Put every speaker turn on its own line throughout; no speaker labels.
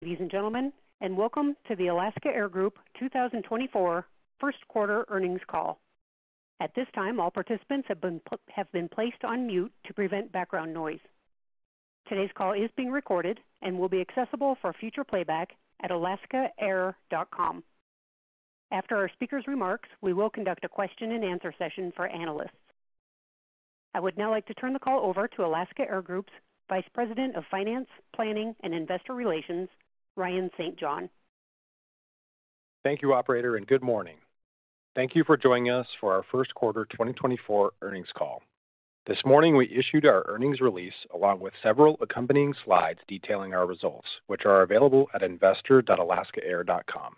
Ladies and gentlemen, and welcome to the Alaska Air Group 2024 first quarter earnings call. At this time, all participants have been placed on mute to prevent background noise. Today's call is being recorded and will be accessible for future playback at alaskaair.com. After our speakers' remarks, we will conduct a question-and-answer session for analysts. I would now like to turn the call over to Alaska Air Group's Vice President of Finance, Planning, and Investor Relations, Ryan St. John.
Thank you, operator, and good morning. Thank you for joining us for our first quarter 2024 earnings call. This morning, we issued our earnings release along with several accompanying slides detailing our results, which are available at investor.alaskaair.com.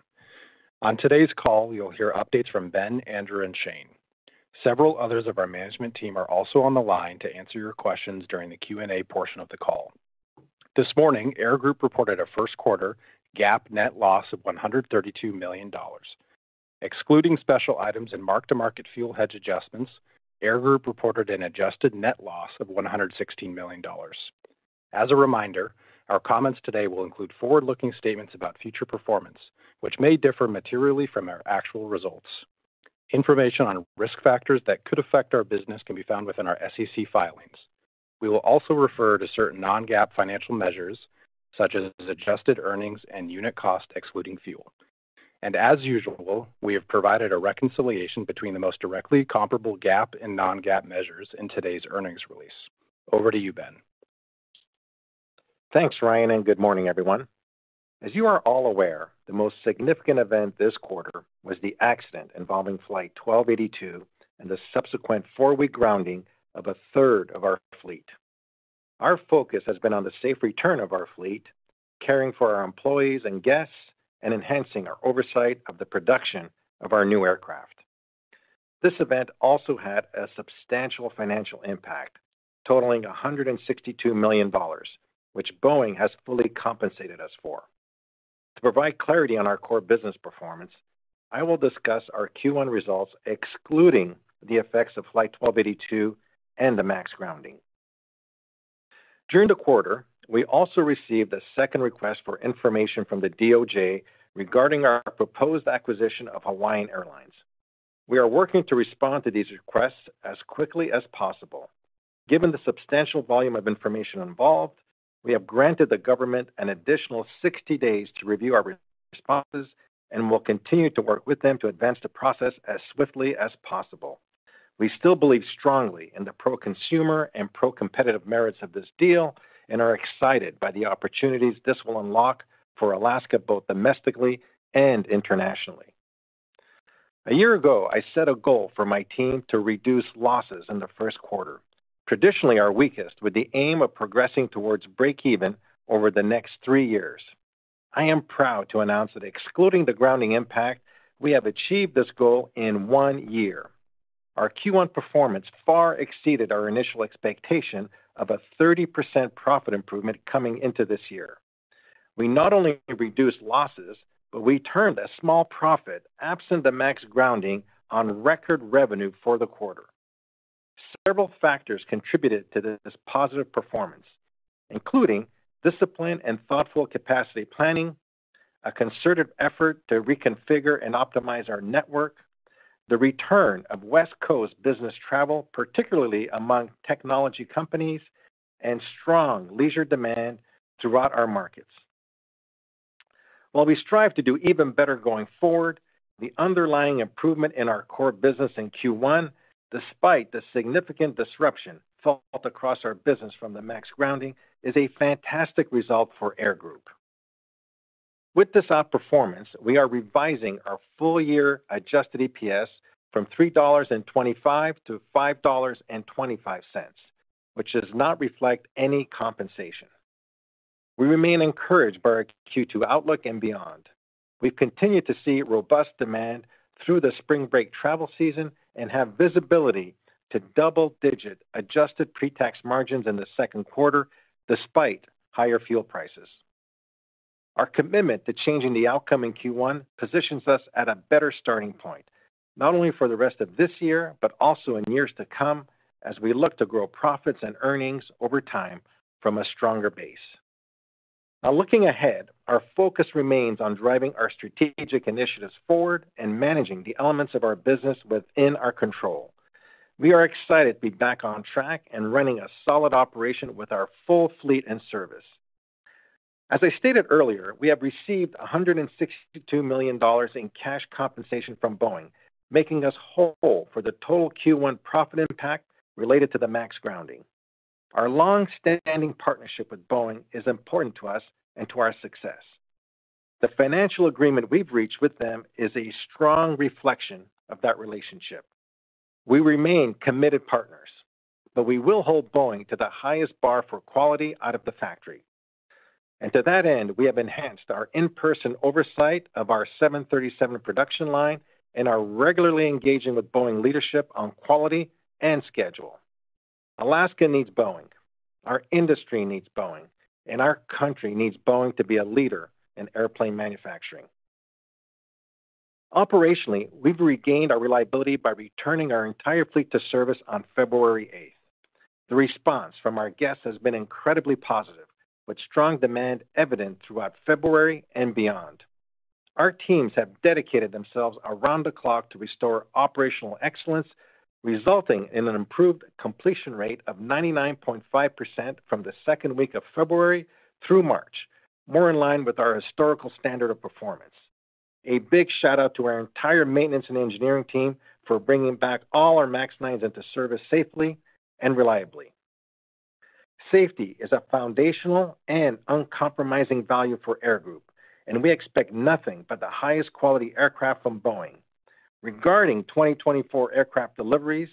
On today's call, you'll hear updates from Ben, Andrew, and Shane. Several others of our management team are also on the line to answer your questions during the Q&A portion of the call. This morning, Air Group reported a first quarter GAAP net loss of $132 million. Excluding special items and mark-to-market fuel hedge adjustments, Air Group reported an adjusted net loss of $116 million. As a reminder, our comments today will include forward-looking statements about future performance, which may differ materially from our actual results. Information on risk factors that could affect our business can be found within our SEC filings. We will also refer to certain non-GAAP financial measures, such as adjusted earnings and unit cost excluding fuel. And as usual, we have provided a reconciliation between the most directly comparable GAAP and non-GAAP measures in today's earnings release. Over to you, Ben.
Thanks, Ryan, and good morning, everyone. As you are all aware, the most significant event this quarter was the accident involving Flight 1282 and the subsequent 4-week grounding of a third of our fleet. Our focus has been on the safe return of our fleet, caring for our employees and guests, and enhancing our oversight of the production of our new aircraft. This event also had a substantial financial impact, totaling $162 million, which Boeing has fully compensated us for. To provide clarity on our core business performance, I will discuss our Q1 results excluding the effects of Flight 1282 and the MAX grounding. During the quarter, we also received a second request for information from the DOJ regarding our proposed acquisition of Hawaiian Airlines. We are working to respond to these requests as quickly as possible. Given the substantial volume of information involved, we have granted the government an additional 60 days to review our responses and will continue to work with them to advance the process as swiftly as possible. We still believe strongly in the pro-consumer and pro-competitive merits of this deal and are excited by the opportunities this will unlock for Alaska both domestically and internationally. A year ago, I set a goal for my team to reduce losses in the first quarter, traditionally our weakest, with the aim of progressing towards break-even over the next 3 years. I am proud to announce that excluding the grounding impact, we have achieved this goal in 1 year. Our Q1 performance far exceeded our initial expectation of a 30% profit improvement coming into this year. We not only reduced losses, but we turned a small profit, absent the MAX grounding, on record revenue for the quarter. Several factors contributed to this positive performance, including discipline and thoughtful capacity planning, a concerted effort to reconfigure and optimize our network, the return of West Coast business travel, particularly among technology companies, and strong leisure demand throughout our markets. While we strive to do even better going forward, the underlying improvement in our core business in Q1, despite the significant disruption felt across our business from the MAX grounding, is a fantastic result for Air Group. With this outperformance, we are revising our full-year adjusted EPS from $3.25 to $5.25, which does not reflect any compensation. We remain encouraged by our Q2 outlook and beyond. We've continued to see robust demand through the spring break travel season and have visibility to double-digit adjusted pre-tax margins in the second quarter, despite higher fuel prices. Our commitment to changing the outcome in Q1 positions us at a better starting point, not only for the rest of this year, but also in years to come as we look to grow profits and earnings over time from a stronger base. Now, looking ahead, our focus remains on driving our strategic initiatives forward and managing the elements of our business within our control. We are excited to be back on track and running a solid operation with our full fleet and service. As I stated earlier, we have received $162 million in cash compensation from Boeing, making us whole for the total Q1 profit impact related to the MAX grounding. Our long-standing partnership with Boeing is important to us and to our success. The financial agreement we've reached with them is a strong reflection of that relationship. We remain committed partners, but we will hold Boeing to the highest bar for quality out of the factory. And to that end, we have enhanced our in-person oversight of our 737 production line and are regularly engaging with Boeing leadership on quality and schedule. Alaska needs Boeing, our industry needs Boeing, and our country needs Boeing to be a leader in airplane manufacturing. Operationally, we've regained our reliability by returning our entire fleet to service on February 8th. The response from our guests has been incredibly positive, with strong demand evident throughout February and beyond. Our teams have dedicated themselves around the clock to restore operational excellence, resulting in an improved completion rate of 99.5% from the second week of February through March, more in line with our historical standard of performance. A big shout out to our entire maintenance and engineering team for bringing back all our MAX 9s into service safely and reliably. Safety is a foundational and uncompromising value for Air Group, and we expect nothing but the highest quality aircraft from Boeing. Regarding 2024 aircraft deliveries,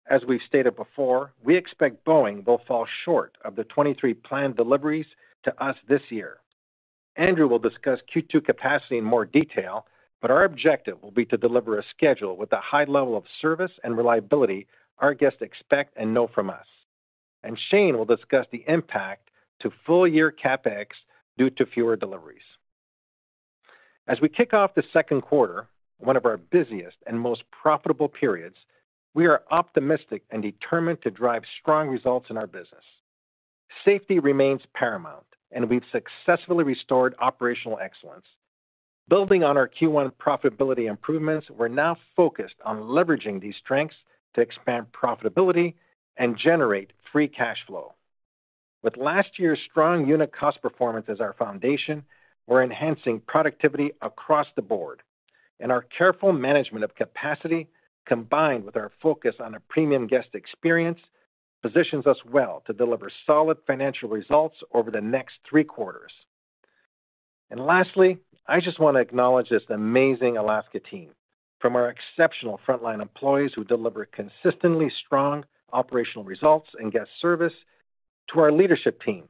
as we've stated before, we expect Boeing will fall short of the 23 planned deliveries to us this year. Andrew will discuss Q2 capacity in more detail, but our objective will be to deliver a schedule with a high level of service and reliability our guests expect and know from us. And Shane will discuss the impact to full-year CapEx due to fewer deliveries. As we kick off the second quarter, one of our busiest and most profitable periods, we are optimistic and determined to drive strong results in our business. Safety remains paramount, and we've successfully restored operational excellence. Building on our Q1 profitability improvements, we're now focused on leveraging these strengths to expand profitability and generate free cash flow. With last year's strong unit cost performance as our foundation, we're enhancing productivity across the board. And our careful management of capacity, combined with our focus on a premium guest experience, positions us well to deliver solid financial results over the next 3 quarters. And lastly, I just want to acknowledge this amazing Alaska team, from our exceptional frontline employees who deliver consistently strong operational results and guest service, to our leadership team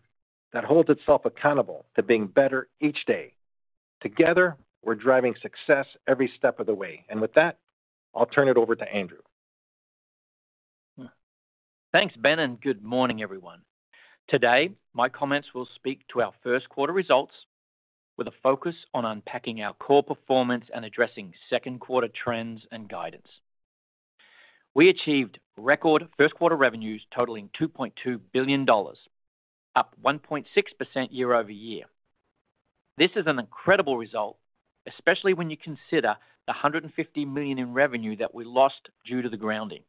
that holds itself accountable to being better each day. Together, we're driving success every step of the way. And with that, I'll turn it over to Andrew.
Thanks, Ben, and good morning, everyone. Today, my comments will speak to our first quarter results with a focus on unpacking our core performance and addressing second quarter trends and guidance. We achieved record first quarter revenues totaling $2.2 billion, up 1.6% year over year. This is an incredible result, especially when you consider the $150 million in revenue that we lost due to the grounding.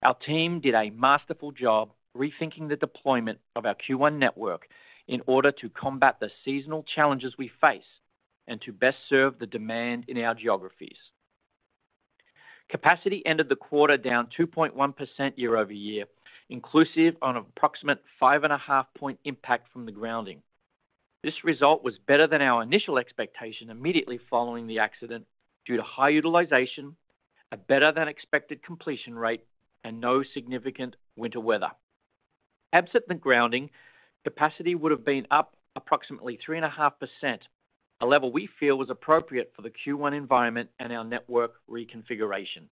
Our team did a masterful job rethinking the deployment of our Q1 network in order to combat the seasonal challenges we face and to best serve the demand in our geographies. Capacity ended the quarter down 2.1% year over year, inclusive of an approximate 5.5-point impact from the grounding. This result was better than our initial expectation immediately following the accident due to high utilization, a better than expected completion rate, and no significant winter weather. Absent the grounding, capacity would have been up approximately 3.5%, a level we feel was appropriate for the Q1 environment and our network reconfiguration.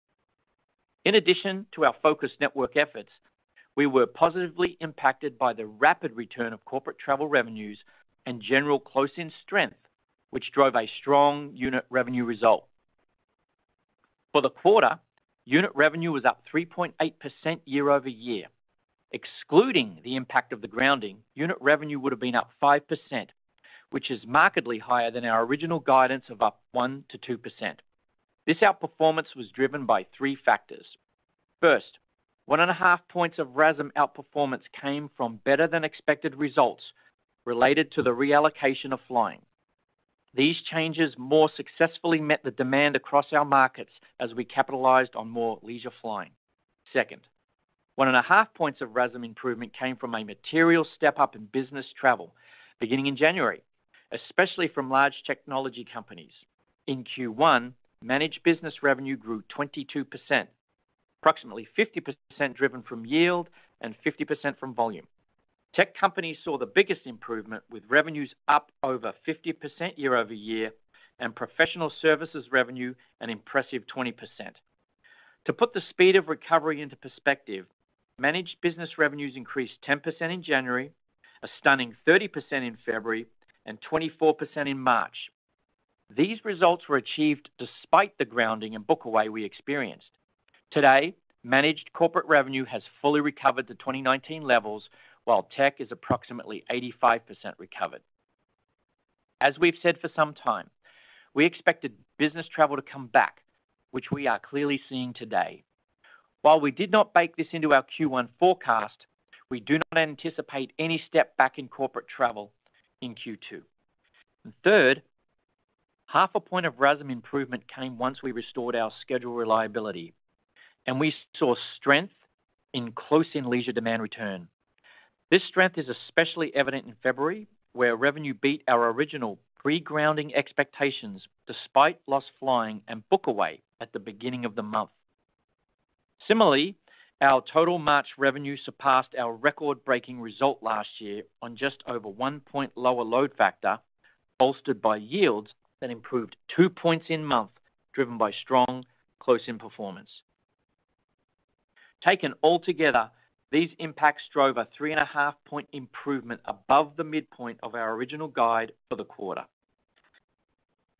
In addition to our focused network efforts, we were positively impacted by the rapid return of corporate travel revenues and general close-in strength, which drove a strong unit revenue result. For the quarter, unit revenue was up 3.8% year over year. Excluding the impact of the grounding, unit revenue would have been up 5%, which is markedly higher than our original guidance of up 1 to 2%. This outperformance was driven by three factors. First, 1.5 points of RASM outperformance came from better than expected results related to the reallocation of flying. These changes more successfully met the demand across our markets as we capitalized on more leisure flying. Second, 1.5 points of RASM improvement came from a material step up in business travel beginning in January, especially from large technology companies. In Q1, managed business revenue grew 22%, approximately 50% driven from yield and 50% from volume. Tech companies saw the biggest improvement, with revenues up over 50% year over year, and professional services revenue an impressive 20%. To put the speed of recovery into perspective, managed business revenues increased 10% in January, a stunning 30% in February, and 24% in March. These results were achieved despite the grounding and book away we experienced. Today, managed corporate revenue has fully recovered to 2019 levels, while tech is approximately 85% recovered. As we've said for some time, we expected business travel to come back, which we are clearly seeing today. While we did not bake this into our Q1 forecast, we do not anticipate any step back in corporate travel in Q2. And third, 0.5 point of RASM improvement came once we restored our schedule reliability, and we saw strength in close-in leisure demand return. This strength is especially evident in February, where revenue beat our original pre-grounding expectations despite lost flying and book away at the beginning of the month. Similarly, our total March revenue surpassed our record-breaking result last year on just over 1 point lower load factor, bolstered by yields that improved 2 points in month, driven by strong close-in performance. Taken all together, these impacts drove a 3.5 point improvement above the midpoint of our original guide for the quarter.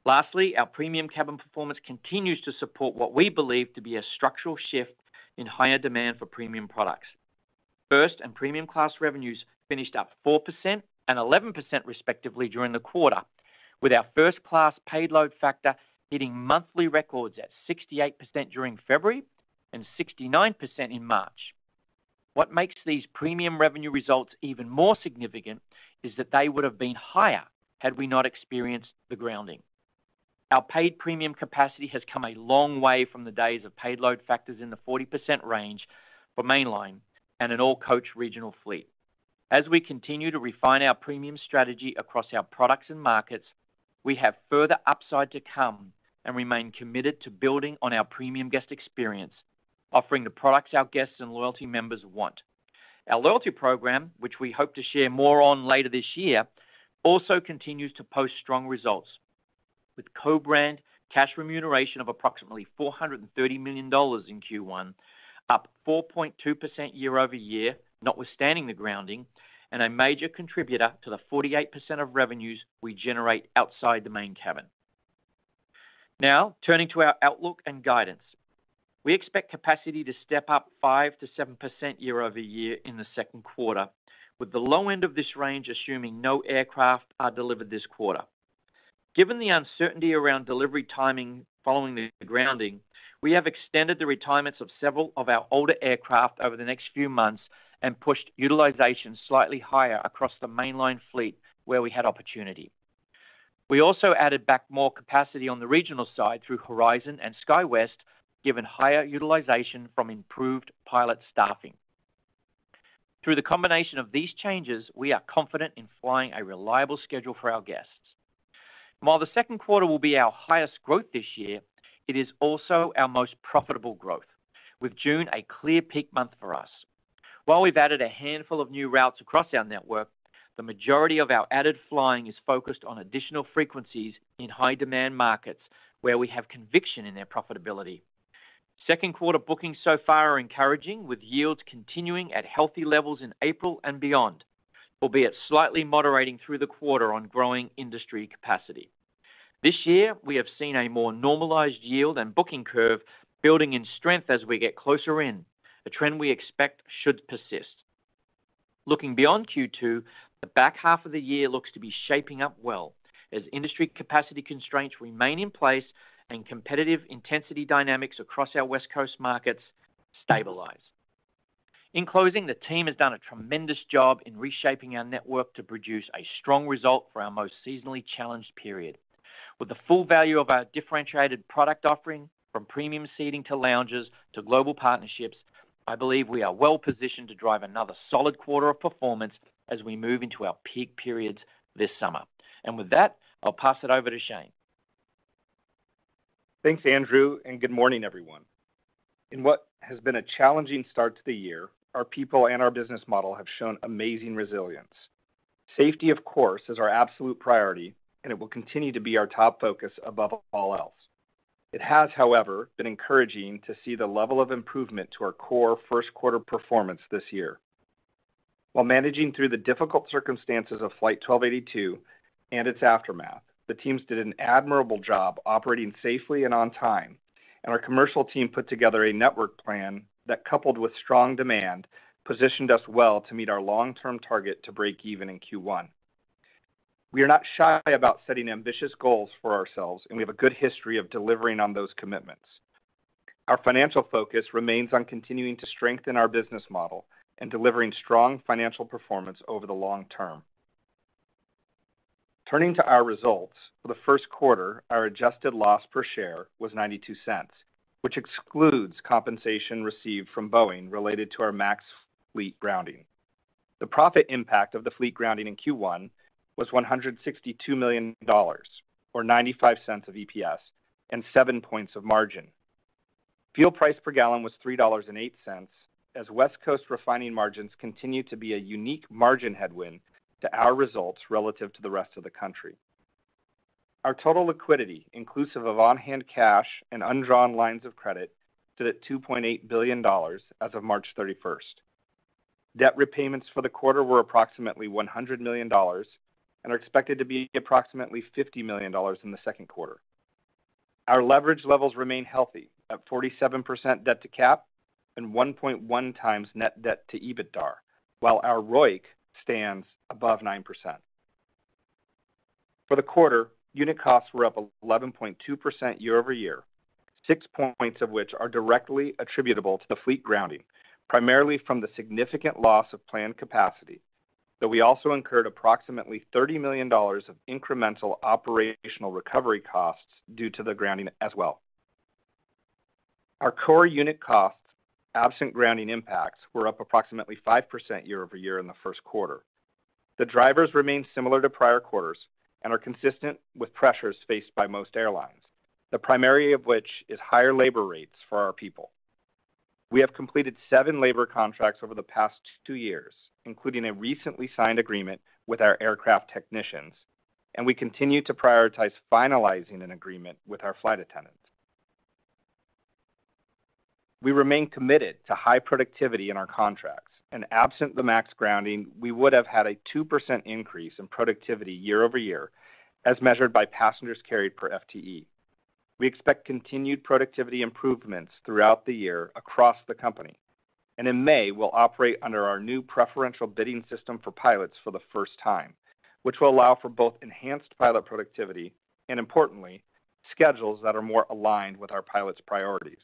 Lastly, our premium cabin performance continues to support what we believe to be a structural shift in higher demand for premium products. First and premium class revenues finished up 4% and 11% respectively during the quarter, with our first class paid load factor hitting monthly records at 68% during February and 69% in March. What makes these premium revenue results even more significant is that they would have been higher had we not experienced the grounding. Our paid premium capacity has come a long way from the days of paid load factors in the 40% range for mainline and an all-coach regional fleet. As we continue to refine our premium strategy across our products and markets, we have further upside to come and remain committed to building on our premium guest experience, offering the products our guests and loyalty members want. Our loyalty program, which we hope to share more on later this year, also continues to post strong results, with co-brand cash remuneration of approximately $430 million in Q1, up 4.2% year over year, notwithstanding the grounding, and a major contributor to the 48% of revenues we generate outside the main cabin. Now, turning to our outlook and guidance. We expect capacity to step up 5 to 7% year over year in the second quarter, with the low end of this range assuming no aircraft are delivered this quarter. Given the uncertainty around delivery timing following the grounding, we have extended the retirements of several of our older aircraft over the next few months and pushed utilization slightly higher across the mainline fleet where we had opportunity. We also added back more capacity on the regional side through Horizon and SkyWest, given higher utilization from improved pilot staffing. Through the combination of these changes, we are confident in flying a reliable schedule for our guests. While the second quarter will be our highest growth this year, it is also our most profitable growth, with June a clear peak month for us. While we've added a handful of new routes across our network, the majority of our added flying is focused on additional frequencies in high-demand markets where we have conviction in their profitability. Second quarter bookings so far are encouraging, with yields continuing at healthy levels in April and beyond, albeit slightly moderating through the quarter on growing industry capacity. This year, we have seen a more normalized yield and booking curve building in strength as we get closer in, a trend we expect should persist. Looking beyond Q2, The back half of the year looks to be shaping up well as industry capacity constraints remain in place and competitive intensity dynamics across our West Coast markets stabilize. In closing, the team has done a tremendous job in reshaping our network to produce a strong result for our most seasonally challenged period. With the full value of our differentiated product offering, from premium seating to lounges to global partnerships, I believe we are well positioned to drive another solid quarter of performance as we move into our peak periods this summer. And with that, I'll pass it over to Shane.
Thanks, Andrew, and good morning, everyone. In what has been a challenging start to the year, our people and our business model have shown amazing resilience. Safety, of course, is our absolute priority, and it will continue to be our top focus above all else. It has, however, been encouraging to see the level of improvement to our core first quarter performance this year. While managing through the difficult circumstances of Flight 1282 and its aftermath, the teams did an admirable job operating safely and on time, and our commercial team put together a network plan that, coupled with strong demand, positioned us well to meet our long-term target to break even in Q1. We are not shy about setting ambitious goals for ourselves, and we have a good history of delivering on those commitments. Our financial focus remains on continuing to strengthen our business model and delivering strong financial performance over the long term. Turning to our results, for the first quarter, our adjusted loss per share was 92 cents, which excludes compensation received from Boeing related to our MAX fleet grounding. The profit impact of the fleet grounding in Q1 was $162 million, or 95 cents of EPS, and 7 points of margin. Fuel price per gallon was $3.08, as West Coast refining margins continue to be a unique margin headwind to our results relative to the rest of the country. Our total liquidity, inclusive of on-hand cash and undrawn lines of credit, stood at $2.8 billion as of March 31st. Debt repayments for the quarter were approximately $100 million and are expected to be approximately $50 million in the second quarter. Our leverage levels remain healthy at 47% debt to cap and 1.1 times net debt to EBITDA, while our ROIC stands above 9%. For the quarter, unit costs were up 11.2% year over year, 6 points of which are directly attributable to the fleet grounding, primarily from the significant loss of planned capacity, though we also incurred approximately $30 million of incremental operational recovery costs due to the grounding as well. Our core unit costs, absent grounding impacts, were up approximately 5% year over year in the first quarter. The drivers remain similar to prior quarters and are consistent with pressures faced by most airlines, the primary of which is higher labor rates for our people. We have completed 7 labor contracts over the past 2 years, including a recently signed agreement with our aircraft technicians, and we continue to prioritize finalizing an agreement with our flight attendants. We remain committed to high productivity in our contracts, and absent the MAX grounding, we would have had a 2% increase in productivity year over year, as measured by passengers carried per FTE. We expect continued productivity improvements throughout the year across the company, and in May, we'll operate under our new preferential bidding system for pilots for the first time, which will allow for both enhanced pilot productivity and, importantly, schedules that are more aligned with our pilots' priorities.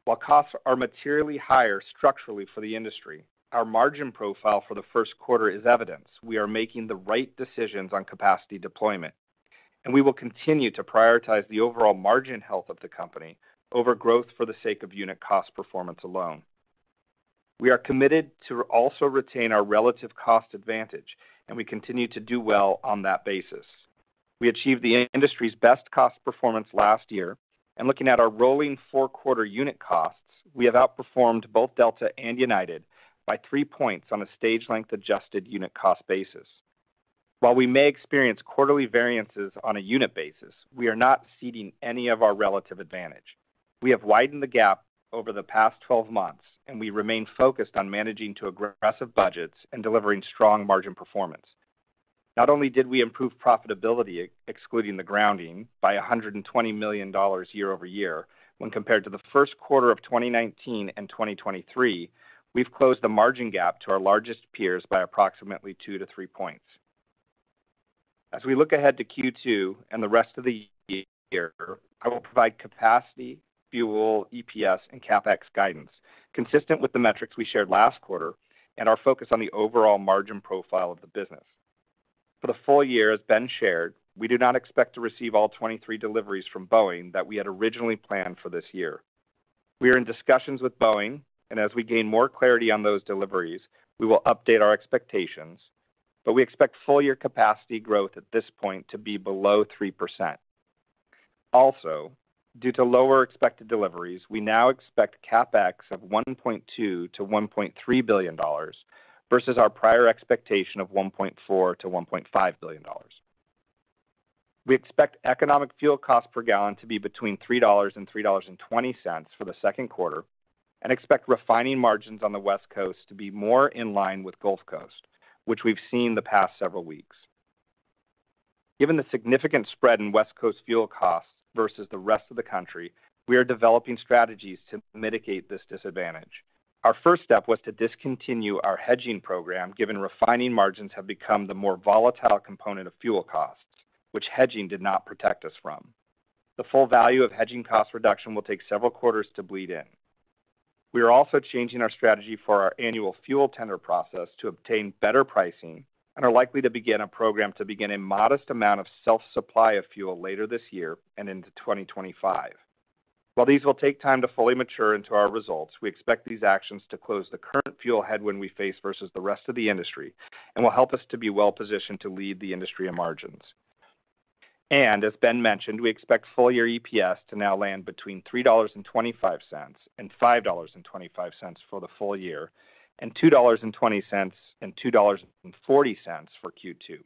While costs are materially higher structurally for the industry, our margin profile for the first quarter is evidence we are making the right decisions on capacity deployment, and we will continue to prioritize the overall margin health of the company over growth for the sake of unit cost performance alone. We are committed to also retain our relative cost advantage, and we continue to do well on that basis. We achieved the industry's best cost performance last year, and looking at our rolling 4-quarter unit costs, we have outperformed both Delta and United by 3 points on a stage length adjusted unit cost basis. While we may experience quarterly variances on a unit basis, we are not ceding any of our relative advantage. We have widened the gap over the past 12 months, and we remain focused on managing to aggressive budgets and delivering strong margin performance. Not only did we improve profitability, excluding the grounding, by $120 million year over year when compared to the first quarter of 2019 and 2023, we've closed the margin gap to our largest peers by approximately 2 to 3 points. As we look ahead to Q2 and the rest of the year, I will provide capacity, fuel, EPS, and CapEx guidance, consistent with the metrics we shared last quarter and our focus on the overall margin profile of the business. For the full year, as Ben shared, we do not expect to receive all 23 deliveries from Boeing that we had originally planned for this year. We are in discussions with Boeing, and as we gain more clarity on those deliveries, we will update our expectations, but we expect full-year capacity growth at this point to be below 3%. Also, due to lower expected deliveries, we now expect CapEx of $1.2 to $1.3 billion versus our prior expectation of $1.4 to $1.5 billion. We expect economic fuel cost per gallon to be between $3 and $3.20 for the second quarter, and expect refining margins on the West Coast to be more in line with Gulf Coast, which we've seen the past several weeks. Given the significant spread in West Coast fuel costs versus the rest of the country, we are developing strategies to mitigate this disadvantage. Our first step was to discontinue our hedging program, given refining margins have become the more volatile component of fuel costs, which hedging did not protect us from. The full value of hedging cost reduction will take several quarters to bleed in. We are also changing our strategy for our annual fuel tender process to obtain better pricing and are likely to begin a program to begin a modest amount of self-supply of fuel later this year and into 2025. While these will take time to fully mature into our results, we expect these actions to close the current fuel headwind we face versus the rest of the industry and will help us to be well positioned to lead the industry in margins. And as Ben mentioned, we expect full-year EPS to now land between $3.25 and $5.25 for the full year, and $2.20 and $2.40 for Q2.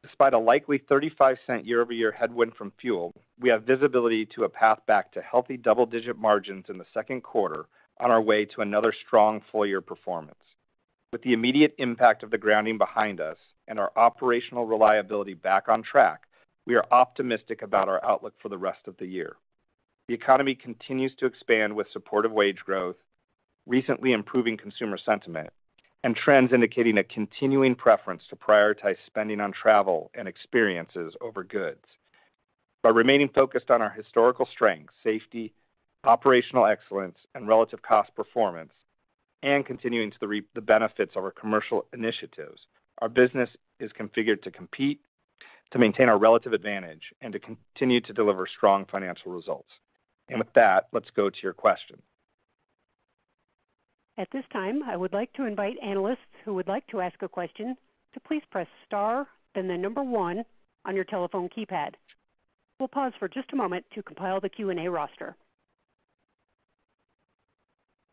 Despite a likely 35-cent year-over-year headwind from fuel, we have visibility to a path back to healthy double-digit margins in the second quarter on our way to another strong full-year performance. With the immediate impact of the grounding behind us and our operational reliability back on track, we are optimistic about our outlook for the rest of the year. The economy continues to expand with supportive wage growth, recently improving consumer sentiment, and trends indicating a continuing preference to prioritize spending on travel and experiences over goods. By remaining focused on our historical strengths, safety, operational excellence, and relative cost performance, and continuing to reap the benefits of our commercial initiatives, our business is configured to compete, to maintain our relative advantage, and to continue to deliver strong financial results. And with that, let's go to your question.
At this time, I would like to invite analysts who would like to ask a question to please press star, then the number 1 on your telephone keypad. We'll pause for just a moment to compile the Q&A roster.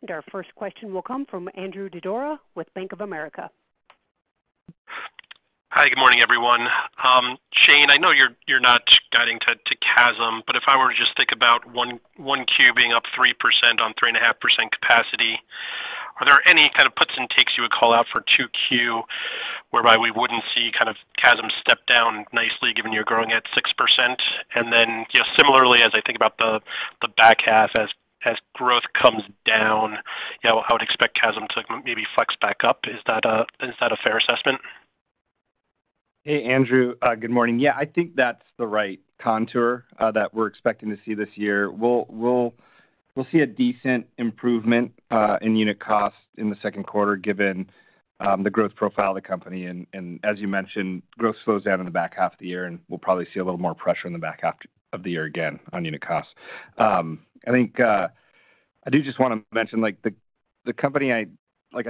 And our first question will come from Andrew Didora with Bank of America.
Hi, good morning, everyone. Shane, I know you're not guiding to CASM, but if I were to just think about 1Q being up 3% on 3.5% capacity, are there any kind of puts and takes you would call out for 2Q whereby we wouldn't see kind of CASM step down nicely given you're growing at 6%? And then, similarly, as I think about the back half as growth comes down, I would expect CASM to maybe flex back up. Is that a fair assessment?
Hey, Andrew. Good morning. Yeah, I think that's the right contour that we're expecting to see this year. We'll see a decent improvement in unit costs in the second quarter, given the growth profile of the company. And as you mentioned, growth slows down in the back half of the year, and we'll probably see a little more pressure in the back half of the year again on unit costs. I think I do just want to mention, the company. I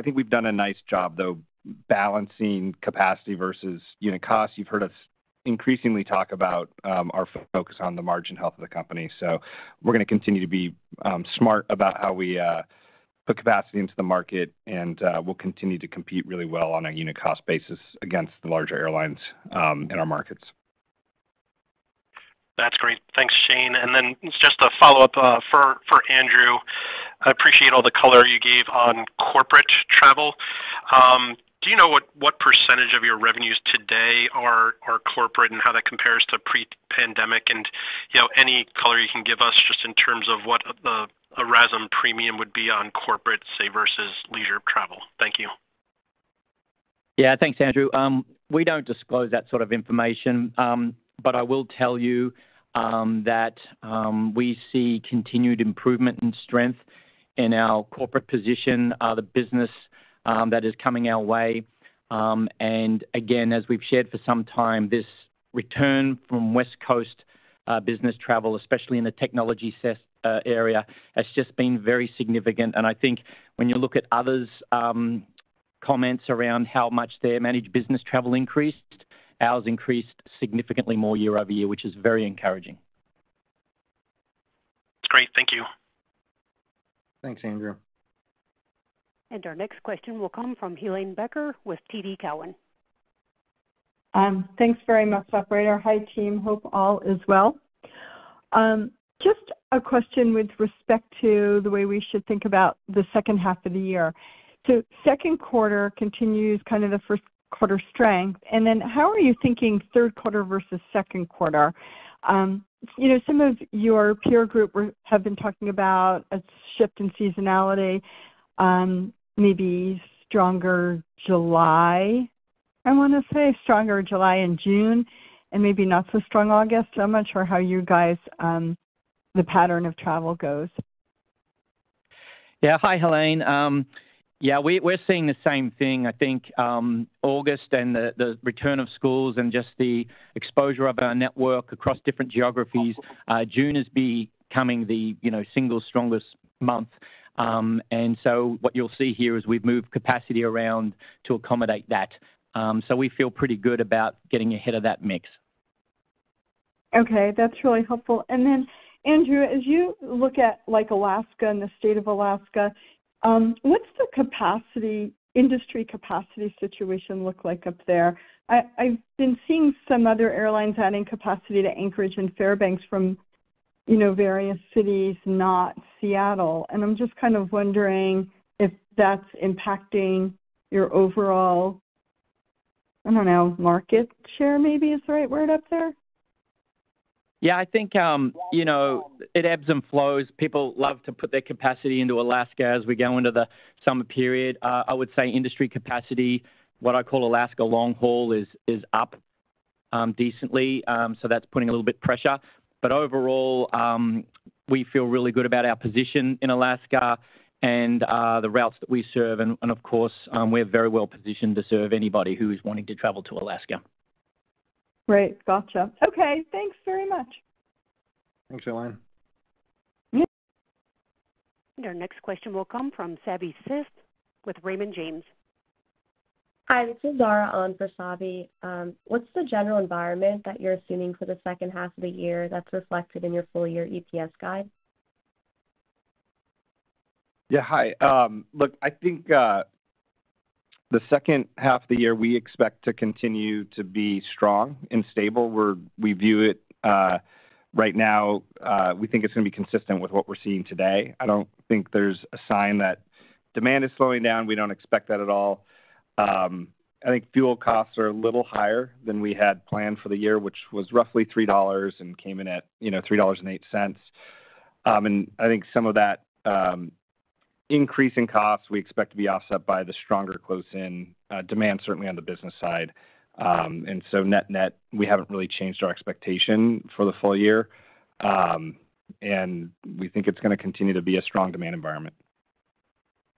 think we've done a nice job though, balancing capacity versus unit costs. You've heard us increasingly talk about our focus on the margin health of the company. So we're going to continue to be smart about how we put capacity into the market, and we'll continue to compete really well on a unit cost basis against the larger airlines in our markets.
That's great. Thanks, Shane. And then just a follow-up for Andrew. I appreciate all the color you gave on corporate travel. Do you know what percentage of your revenues today are corporate and how that compares to pre-pandemic? And any color you can give us just in terms of what the a RASM premium would be on corporate, say, versus leisure travel? Thank you.
Yeah, thanks, Andrew. We don't disclose that sort of information, but I will tell you that we see continued improvement and strength in our corporate position, the business that is coming our way. And again, as we've shared for some time, this return from West Coast business travel, especially in the technology area, has just been very significant. And I think when you look at others' comments around how much their managed business travel increased, ours increased significantly more year over year, which is very encouraging.
That's great. Thank you.
Thanks, Andrew.
And our next question will come from Helane Becker with TD Cowen.
Thanks very much, operator. Hi, team. Hope all is well. Just a question with respect to the way we should think about the second half of the year. So second quarter continues kind of the first quarter strength, and then how are you thinking third quarter versus second quarter? Some of your peer group have been talking about a shift in seasonality, maybe stronger July. I want to say stronger July and June, and maybe not so strong August. I'm not sure how you guys, the pattern of travel goes.
Yeah, hi, Helane. Yeah, we're seeing the same thing. I think August and the return of schools and just the exposure of our network across different geographies, June is becoming the single strongest month. And so what you'll see here is we've moved capacity around to accommodate that. So we feel pretty good about getting ahead of that mix.
Okay, that's really helpful. And then, Andrew, as you look at like Alaska and the state of Alaska, what's the industry capacity situation look like up there? I've been seeing some other airlines adding capacity to Anchorage and Fairbanks from, various cities, not Seattle. And I'm just kind of wondering if that's impacting your overall, market share maybe is the right word up there?
Yeah, I think, it ebbs and flows. People love to put their capacity into Alaska as we go into the summer period. I would say industry capacity, what I call Alaska long haul, is up decently. So that's putting a little bit of pressure. But overall, we feel really good about our position in Alaska and the routes that we serve. And of course, we're very well positioned to serve anybody who is wanting to travel to Alaska.
Right, gotcha. Okay, thanks very much.
Thanks, Helane.
And our next question will come from Savi Syth with Raymond James.
Hi, this is Zara on for Savi. What's the general environment that you're assuming for the second half of the year that's reflected in your full year EPS guide?
Yeah, hi. Look, I think the second half of the year, we expect to continue to be strong and stable. We view it right now, we think it's going to be consistent with what we're seeing today. I don't think there's a sign that demand is slowing down. We don't expect that at all. I think fuel costs are a little higher than we had planned for the year, which was roughly $3 and came in at $3.08. And I think some of that increase in costs we expect to be offset by the stronger close-in demand, certainly on the business side. And so net, we haven't really changed our expectation for the full year. And we think it's going to continue to be a strong demand environment.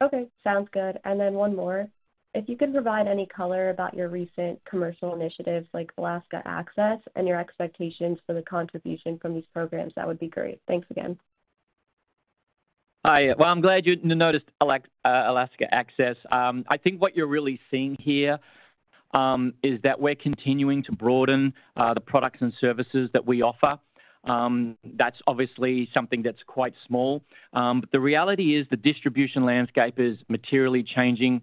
Okay, sounds good. And then one more. If you could provide any color about your recent commercial initiatives like Alaska Access and your expectations for the contribution from these programs, that would be great. Thanks again.
Hi. Well, I'm glad you noticed Alaska Access. I think what you're really seeing here is that we're continuing to broaden the products and services that we offer. That's obviously something that's quite small. But the reality is the distribution landscape is materially changing.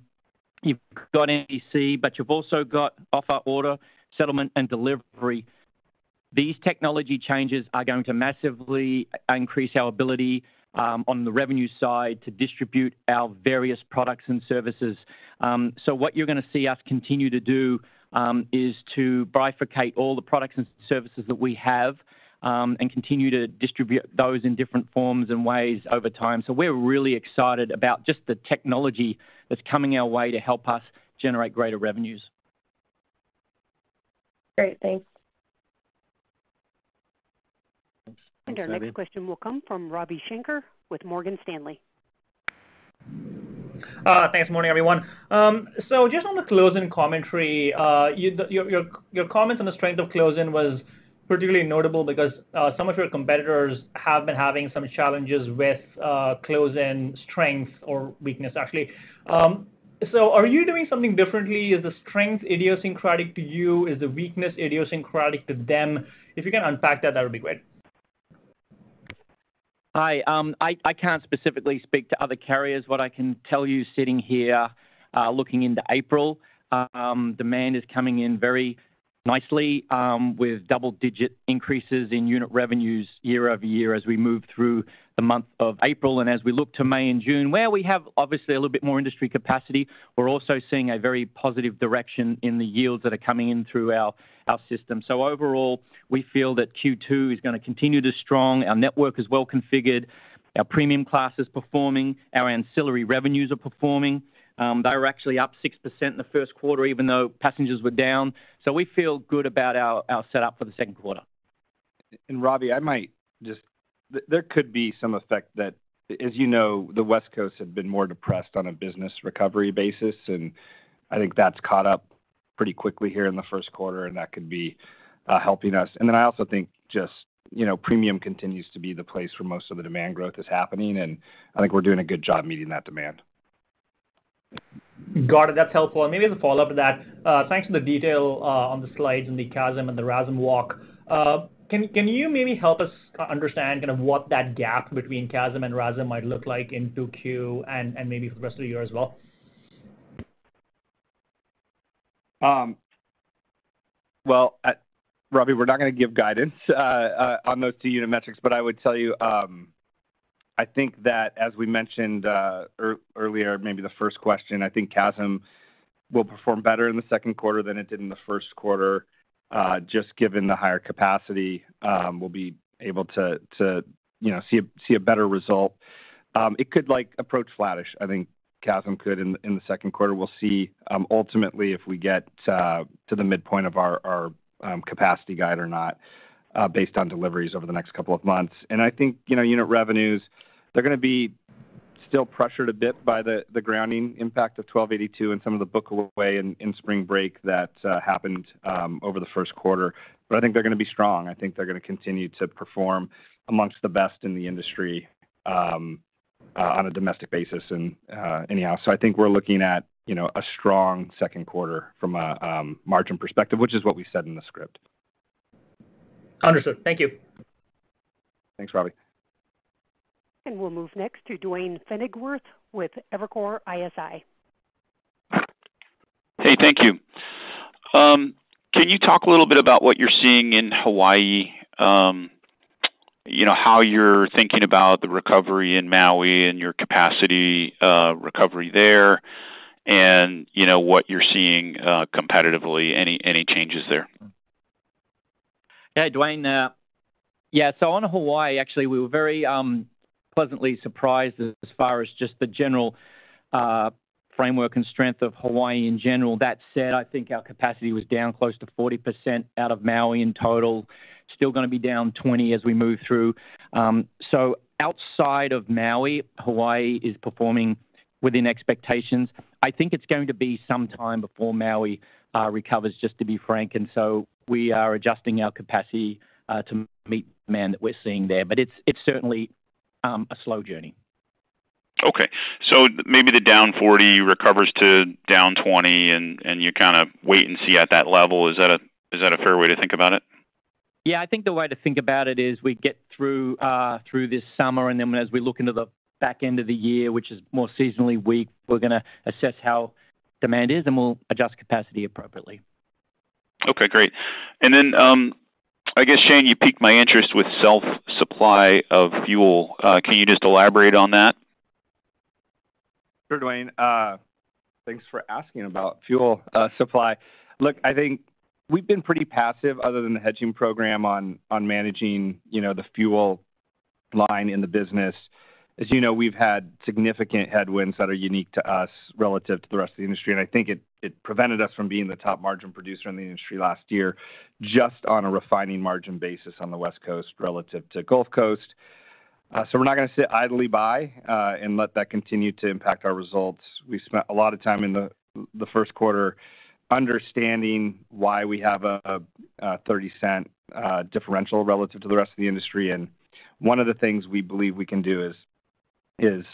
You've got NYSE, but you've also got offer, order, settlement, and delivery. These technology changes are going to massively increase our ability on the revenue side to distribute our various products and services. So what you're going to see us continue to do is to bifurcate all the products and services that we have and continue to distribute those in different forms and ways over time. So we're really excited about just the technology that's coming our way to help us generate greater revenues.
Great, thanks.
And our next question will come from Ravi Shankar with Morgan Stanley.
Thanks. Morning, everyone. So just on the close-in commentary, your comments on the strength of close-in was particularly notable because some of your competitors have been having some challenges with close-in strength or weakness, actually. So are you doing something differently? Is the strength idiosyncratic to you? Is the weakness idiosyncratic to them? If you can unpack that, that would be great.
Hi. I can't specifically speak to other carriers. What I can tell you sitting here looking into April, demand is coming in very nicely with double-digit increases in unit revenues year over year as we move through the month of April. And as we look to May and June, where we have obviously a little bit more industry capacity, we're also seeing a very positive direction in the yields that are coming in through our system. So overall, we feel that Q2 is going to continue to strong. Our network is well configured. Our premium class is performing. Our ancillary revenues are performing. They were actually up 6% in the first quarter, even though passengers were down. So we feel good about our setup for the second quarter.
And Ravi, I might just there could be some effect that, as you know, the West Coast had been more depressed on a business recovery basis, and I think that's caught up pretty quickly here in the first quarter, and that could be helping us. And then I also think just, premium continues to be the place where most of the demand growth is happening, and I think we're doing a good job meeting that demand.
Got it. That's helpful. And maybe as a follow-up to that, thanks for the detail on the slides and the CASM and the RASM walk. Can you maybe help us understand kind of what that gap between CASM and RASM might look like in 2Q and maybe for the rest of the year as well?
Well, Ravi, we're not going to give guidance on those two unit metrics, but I would tell you, I think that as we mentioned earlier, maybe the first question, I think CASM will perform better in the second quarter than it did in the first quarter, just given the higher capacity. We'll be able to see a better result. It could approach flattish. I think CASM could in the second quarter. We'll see ultimately if we get to the midpoint of our capacity guide or not, based on deliveries over the next couple of months. And I think unit revenues, they're going to be still pressured a bit by the grounding impact of 1282 and some of the book away in spring break that happened over the first quarter. But I think they're going to be strong. I think they're going to continue to perform amongst the best in the industry on a domestic basis. And anyhow, so I think we're looking at a strong second quarter from a margin perspective, which is what we said in the script.
Understood. Thank you.
Thanks, Ravi.
And we'll move next to Duane Pfennigwerth with Evercore ISI.
Hey, thank you. Can you talk a little bit about what you're seeing in Hawaii? How you're thinking about the recovery in Maui and your capacity recovery there, and what you're seeing competitively. Any changes there?
Yeah, Duane. So on Hawaii, actually, we were very pleasantly surprised as far as just the general framework and strength of Hawaii in general. That said, I think our capacity was down close to 40% out of Maui in total. Still going to be down 20 as we move through. So outside of Maui, Hawaii is performing within expectations. I think it's going to be some time before Maui recovers, just to be frank. And so we are adjusting our capacity to meet demand that we're seeing there. But it's certainly a slow journey.
Okay. So maybe the down 40 recovers to down 20 and you kind of wait and see at that level. Is that a fair way to think about it?
Yeah, I think the way to think about it is we get through this summer, and then as we look into the back end of the year, which is more seasonally weak, we're going to assess how demand is, and we'll adjust capacity appropriately.
Okay, great. And then I guess, Shane, you piqued my interest with self-supply of fuel. Can you just elaborate on that?
Sure, Duane. Thanks for asking about fuel supply. Look, I think we've been pretty passive other than the hedging program on managing, the fuel line in the business. As you know, we've had significant headwinds that are unique to us relative to the rest of the industry, and I think it prevented us from being the top margin producer in the industry last year, just on a refining margin basis on the West Coast relative to Gulf Coast. So we're not going to sit idly by and let that continue to impact our results. We spent a lot of time in the first quarter understanding why we have a 30-cent differential relative to the rest of the industry, and one of the things we believe we can do is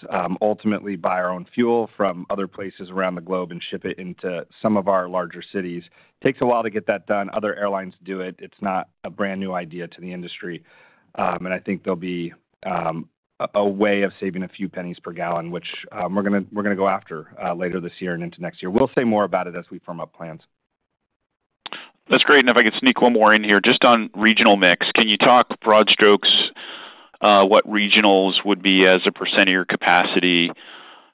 ultimately buy our own fuel from other places around the globe and ship it into some of our larger cities. Takes a while to get that done. Other airlines do it. It's not a brand new idea to the industry, and I think there'll be a way of saving a few pennies per gallon, which we're gonna go after later this year and into next year. We'll say more about it as we firm up plans.
That's great. And if I could sneak one more in here, just on regional mix, can you talk broad strokes what regionals would be as a percent of your capacity,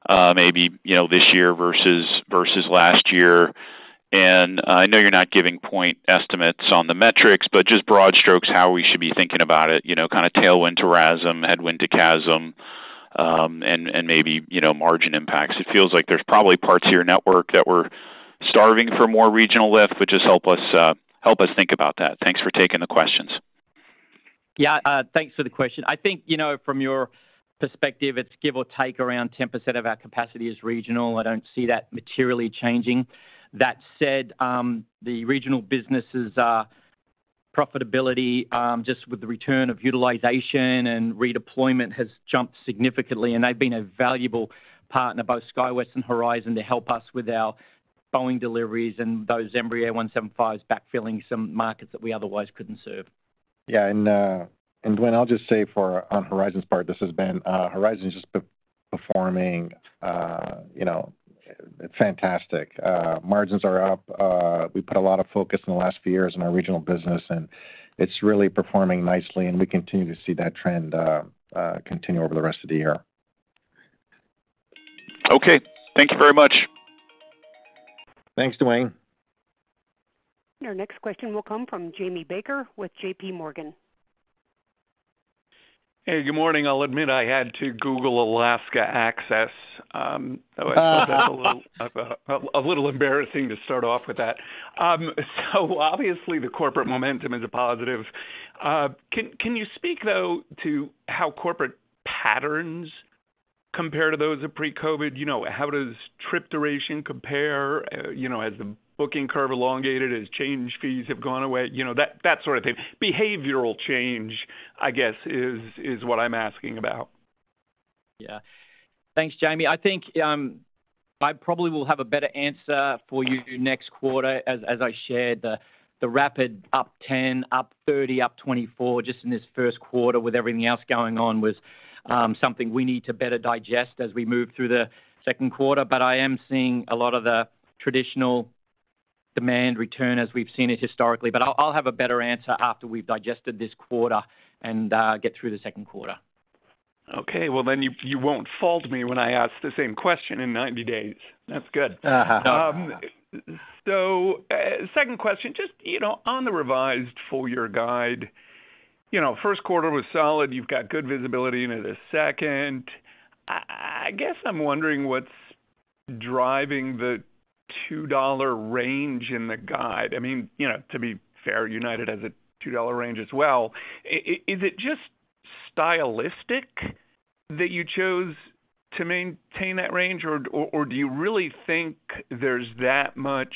maybe this year versus last year? And I know you're not giving point estimates on the metrics, but just broad strokes, how we should be thinking about it. Kind of tailwind to RASM, headwind to CASM, and maybe margin impacts. It feels like there's probably parts of your network that were starving for more regional lift, but just help us think about that. Thanks for taking the questions.
Yeah, thanks for the question. I think, from your perspective, it's give or take around 10% of our capacity is regional. I don't see that materially changing. That said, the regional businesses' profitability, just with the return of utilization and redeployment, has jumped significantly, and they've been a valuable partner, both SkyWest and Horizon, to help us with our Boeing deliveries and those Embraer 175s backfilling some markets that we otherwise couldn't serve.
Yeah, and Duane, I'll just say on Horizon's part, this has been Horizon's just performing, fantastic. Margins are up. We put a lot of focus in the last few years in our regional business, and it's really performing nicely, and we continue to see that trend continue over the rest of the year.
Okay. Thank you very much.
Thanks, Duane.
Our next question will come from Jamie Baker with J.P. Morgan.
Hey, good morning. I'll admit I had to Google Alaska Access. I thought that's a little embarrassing to start off with that. So obviously the corporate momentum is a positive. Can you speak, though, to how corporate patterns compare to those of pre-COVID? How does trip duration compare? Has the booking curve elongated, as change fees have gone away? That sort of thing. Behavioral change, I guess, is what I'm asking about.
Yeah. Thanks, Jamie. I think I probably will have a better answer for you next quarter. As I shared, the rapid up 10, up 30, up 24 just in this first quarter with everything else going on was something we need to better digest as we move through the second quarter. But I am seeing a lot of the traditional demand return as we've seen it historically. But I'll have a better answer after we've digested this quarter and get through the second quarter.
Okay, well then you won't fault me when I ask the same question in 90 days. That's good. So second question, just, on the revised full year guide, first quarter was solid. You've got good visibility into the second. I guess I'm wondering what's driving the $2 range in the guide. I mean, to be fair, United has a $2 range as well. Is it just stylistic that you chose to maintain that range, or do you really think there's that much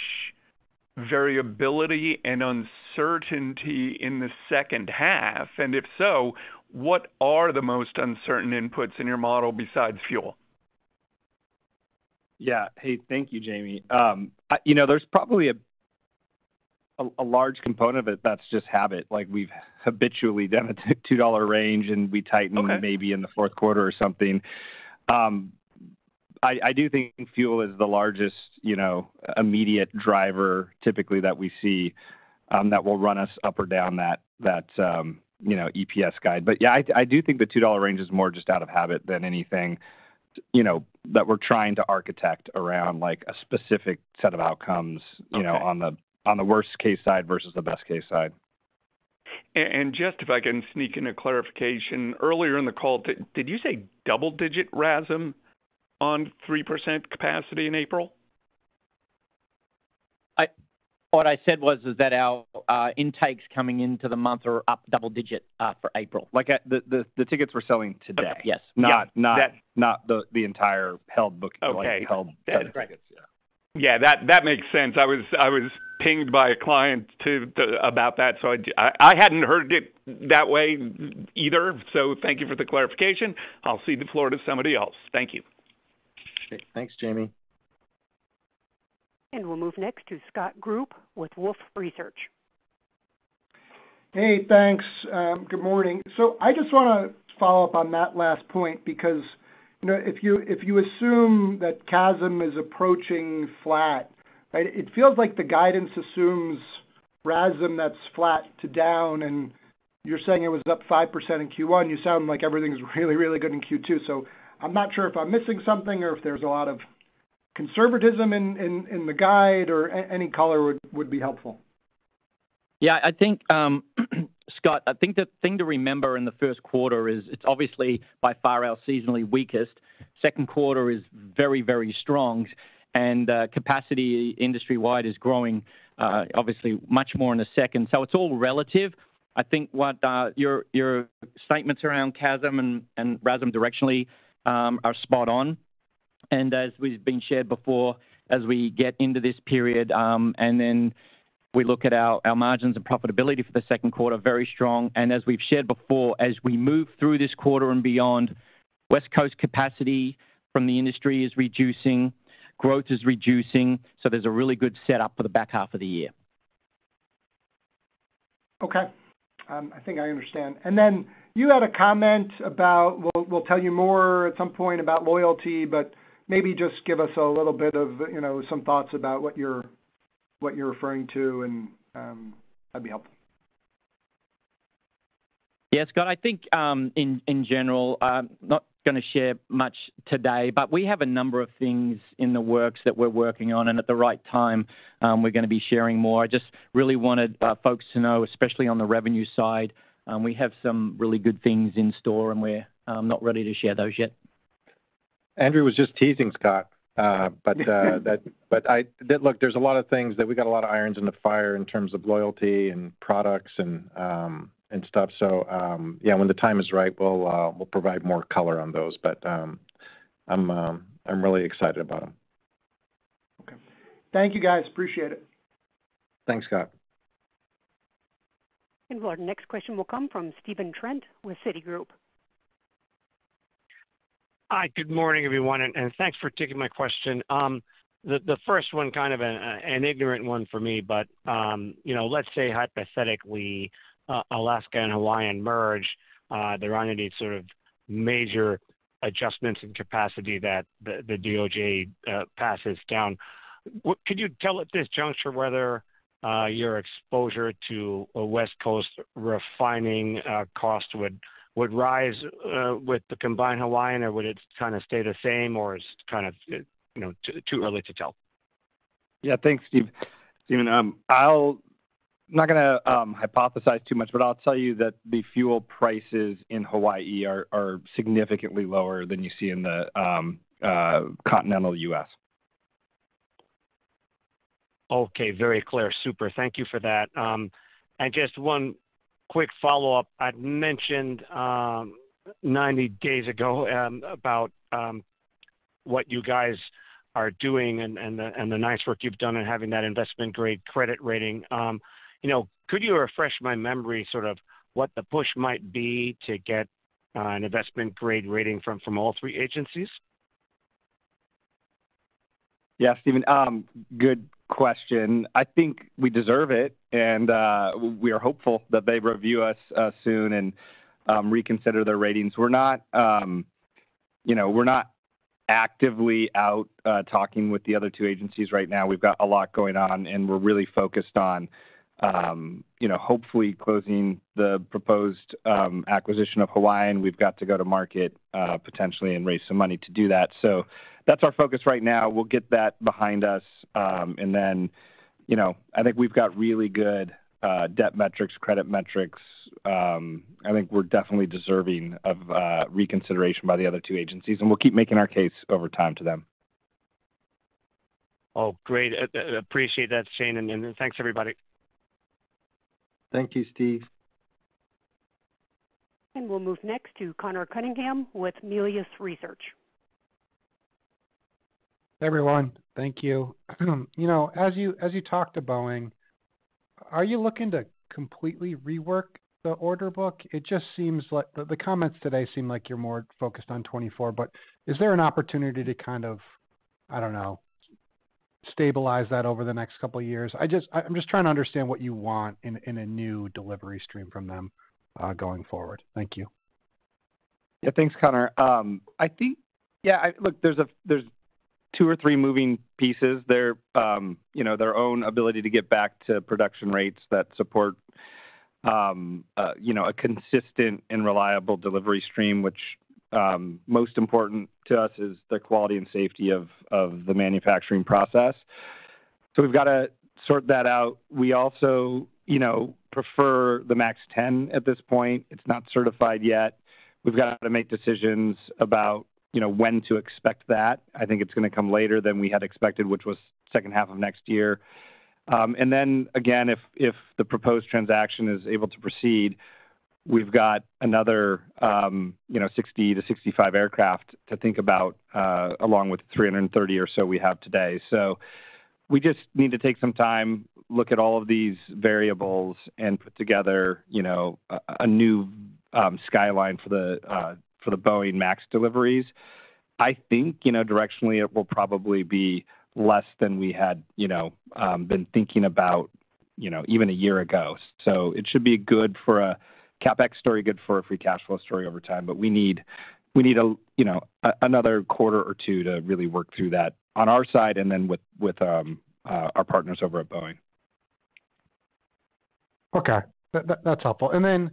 variability and uncertainty in the second half? And if so, what are the most uncertain inputs in your model besides fuel?
Yeah. Hey, thank you, Jamie. There's probably a large component of it that's just habit. Like, we've habitually done a $2 range, and we tighten maybe in the fourth quarter or something. I do think fuel is the largest, immediate driver typically that we see that will run us up or down that EPS guide. But yeah, I do think the $2 range is more just out of habit than anything, that we're trying to architect around like a specific set of outcomes, on the on the worst case side versus the best case side.
And just if I can sneak in a clarification, earlier in the call, did you say double-digit RASM on 3% capacity in April?
What I said was that our intakes coming into the month are up double-digit for April.
Like the tickets we're selling today.
Okay. Yes.
Not the entire held book.
Okay.
Like held tickets.
Yeah, that makes sense. I was pinged by a client about that, so I hadn't heard it that way either. So thank you for the clarification. I'll cede the floor to somebody else. Thank you.
Okay, thanks, Jamie.
And we'll move next to Scott Group with Wolfe Research.
Hey, thanks. Good morning. So I just want to follow up on that last point because, if you assume that CASM is approaching flat, right? It feels like the guidance assumes RASM that's flat to down, and you're saying it was up 5% in Q1. You sound like everything's really, really good in Q2. So I'm not sure if I'm missing something or if there's a lot of conservatism in the guide, or any color would be helpful.
Yeah, I think, Scott, I think the thing to remember in the first quarter is it's obviously by far our seasonally weakest. Second quarter is very, very strong, and capacity industry-wide is growing, obviously, much more in the second. So it's all relative. I think what your statements around CASM and RASM directionally are spot on. And as we've been shared before, as we get into this period, and then we look at our margins and profitability for the second quarter, very strong. And as we've shared before, as we move through this quarter and beyond, West Coast capacity from the industry is reducing, growth is reducing, so there's a really good setup for the back half of the year.
Okay. I think I understand. And then you had a comment about, we'll tell you more at some point about loyalty, but maybe just give us a little bit of, some thoughts about what you're referring to, and that'd be helpful.
Yeah, Scott, I think in general, not going to share much today, but we have a number of things in the works that we're working on, and at the right time, we're going to be sharing more. I just really wanted folks to know, especially on the revenue side, we have some really good things in store, and we're not ready to share those yet.
Andrew was just teasing Scott, but look, there's a lot of things that we got a lot of irons in the fire in terms of loyalty and products and stuff. So yeah, when the time is right, we'll provide more color on those. But I'm really excited about them.
Okay, thank you guys, appreciate it.
Thanks, Scott.
And our next question will come from Stephen Trent with Citigroup.
Hi, good morning, everyone, and thanks for taking my question. The first one, kind of an ignorant one for me, but let's say hypothetically, Alaska and Hawaiian merge, there aren't any sort of major adjustments in capacity that the DOJ passes down. Could you tell at this juncture whether your exposure to a West Coast refining cost would rise with the combined Hawaiian, or would it kind of stay the same, or is it kind of too early to tell?
Yeah, thanks, Stephen. I'm not going to hypothesize too much, but I'll tell you that the fuel prices in Hawaii are significantly lower than you see in the continental U.S.
Okay, very clear. Super. Thank you for that. And just one quick follow-up. I'd mentioned 90 days ago about what you guys are doing and the nice work you've done in having that investment-grade credit rating. Could you refresh my memory sort of what the push might be to get an investment-grade rating from all three agencies?
Yeah, Stephen, good question. I think we deserve it, and we are hopeful that they review us soon and reconsider their ratings. We're not, we're not actively out talking with the other two agencies right now. We've got a lot going on, and we're really focused on, hopefully closing the proposed acquisition of Hawaiian. We've got to go to market potentially and raise some money to do that. So that's our focus right now. We'll get that behind us, and then, I think we've got really good debt metrics, credit metrics. I think we're definitely deserving of reconsideration by the other two agencies, and we'll keep making our case over time to them.
Oh, great. Appreciate that, Shane, and thanks, everybody.
Thank you, Steve.
And we'll move next to Connor Cunningham with Melius Research.
Hey, everyone. Thank you. As you talk to Boeing, are you looking to completely rework the order book? It just seems like the comments today seem like you're more focused on 24, but is there an opportunity to kind of, I don't know, stabilize that over the next couple of years? I'm just trying to understand what you want in a new delivery stream from them going forward. Thank you.
Yeah, thanks, Connor. I think, look, there's two or three moving pieces. Their own ability to get back to production rates that support, a consistent and reliable delivery stream, which most important to us is the quality and safety of the manufacturing process. So we've got to sort that out. We also, prefer the MAX 10 at this point. It's not certified yet. We've got to make decisions about when to expect that. I think it's going to come later than we had expected, which was second half of next year. And then again, if the proposed transaction is able to proceed, we've got another 60 to 65 aircraft to think about, along with 330 or so we have today. So we just need to take some time, look at all of these variables, and put together a new skyline for the Boeing MAX deliveries. I think, directionally it will probably be less than we had, been thinking about, even a year ago. So it should be good for a CapEx story, good for a free cash flow story over time. But we need another quarter or two to really work through that on our side, and then with our partners over at Boeing.
Okay, that's helpful. And then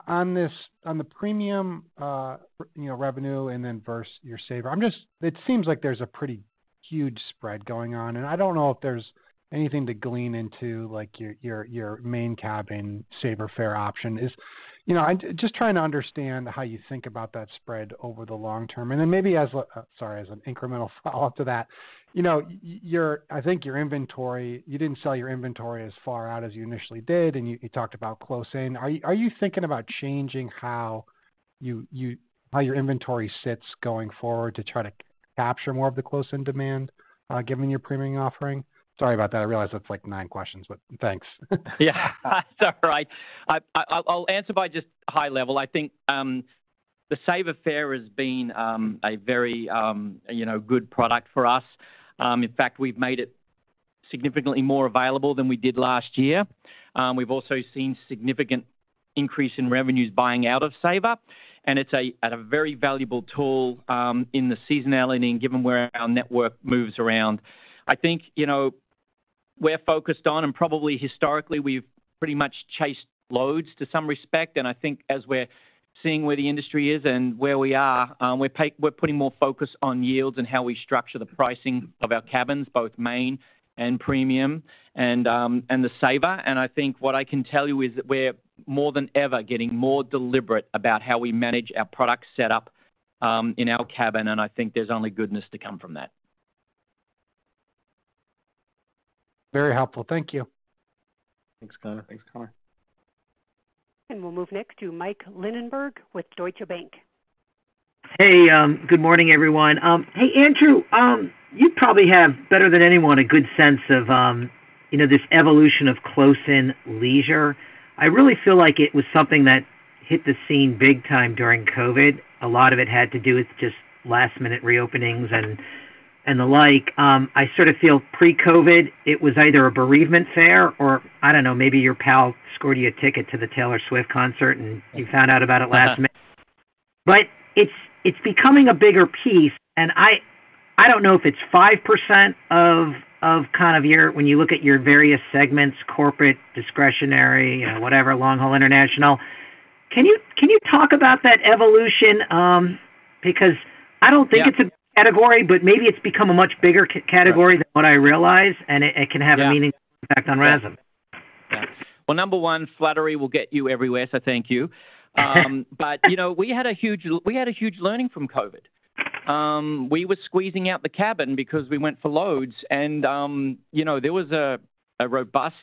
on the premium, revenue, and then versus your saver, it seems like there's a pretty huge spread going on, and I don't know if there's anything to glean into like your main cabin saver fare option is. I'm just trying to understand how you think about that spread over the long term, and then maybe as an incremental follow-up to that, I think your inventory, you didn't sell your inventory as far out as you initially did, and you talked about close in. Are you thinking about changing how your inventory sits going forward to try to capture more of the close in demand, given your premium offering? Sorry about that. I realize that's like 9 questions, but thanks.
Yeah, that's all right. I'll answer by just high level. I think the Saver Fare has been a very good product for us. In fact, we've made it significantly more available than we did last year. We've also seen significant increase in revenues buying out of Saver, and it's a very valuable tool in the seasonality and given where our network moves around. I think we're focused on, and probably historically we've pretty much chased loads to some respect, and I think as we're seeing where the industry is and where we are, we're putting more focus on yields and how we structure the pricing of our cabins, both main and premium, and the Saver. And I think what I can tell you is that we're more than ever getting more deliberate about how we manage our product setup in our cabin, and I think there's only goodness to come from that.
Very helpful. Thank you.
Thanks, Connor.
And we'll move next to Mike Linenberg with Deutsche Bank.
Hey, good morning, everyone. Hey, Andrew, you probably have, better than anyone, a good sense of, this evolution of close-in leisure. I really feel like it was something that hit the scene big time during COVID. A lot of it had to do with just last-minute reopenings and the like. I sort of feel pre-COVID, it was either a bereavement fare or, I don't know, maybe your pal scored you a ticket to the Taylor Swift concert and you found out about it last minute. But it's becoming a bigger piece, and I don't know if it's 5% of kind of your, when you look at your various segments, corporate, discretionary, whatever, long-haul international. Can you talk about that evolution? Because I don't think it's a category, but maybe it's become a much bigger category than what I realize, and it can have a meaning impact on RASM.
Yeah. Well, number one, flattery will get you everywhere, so thank you. But we had a huge learning from COVID. We were squeezing out the cabin because we went for loads, and there was a robust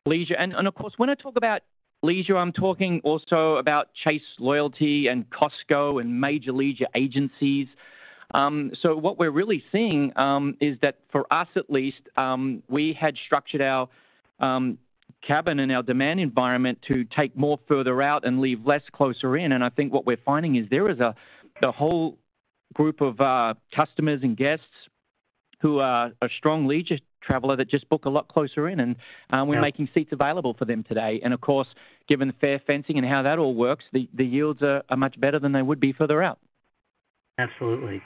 leisure, and of course, when I talk about leisure, I'm talking also about Chase Loyalty and Costco and major leisure agencies. So what we're really seeing is that for us at least, we had structured our cabin and our demand environment to take more further out and leave less closer in. And I think what we're finding is there is a whole group of customers and guests who are a strong leisure traveler that just book a lot closer in, and we're making seats available for them today. And of course, given the fare fencing and how that all works, the yields are much better than they would be further out.
Absolutely.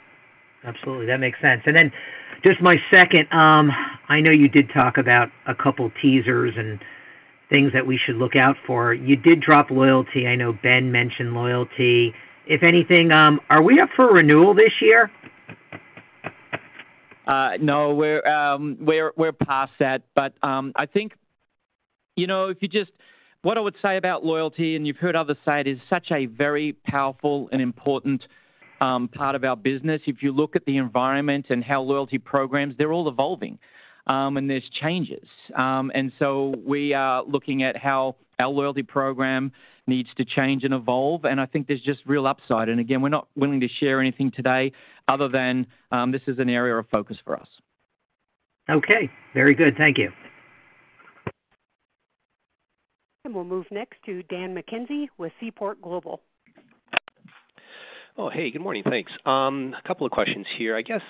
That makes sense. And then just my second, I know you did talk about a couple teasers and things that we should look out for. You did drop loyalty. I know Ben mentioned loyalty. If anything, are we up for renewal this year?
No, we're past that. But I think, if you just, what I would say about loyalty, and you've heard others say it, is such a very powerful and important part of our business. If you look at the environment and how loyalty programs, they're all evolving, and there's changes. And so we are looking at how our loyalty program needs to change and evolve, and I think there's just real upside. And again, we're not willing to share anything today other than this is an area of focus for us.
Okay, very good. Thank you.
And we'll move next to Dan McKenzie with Seaport Global.
Oh, hey, good morning. Thanks. A couple of questions here. I guess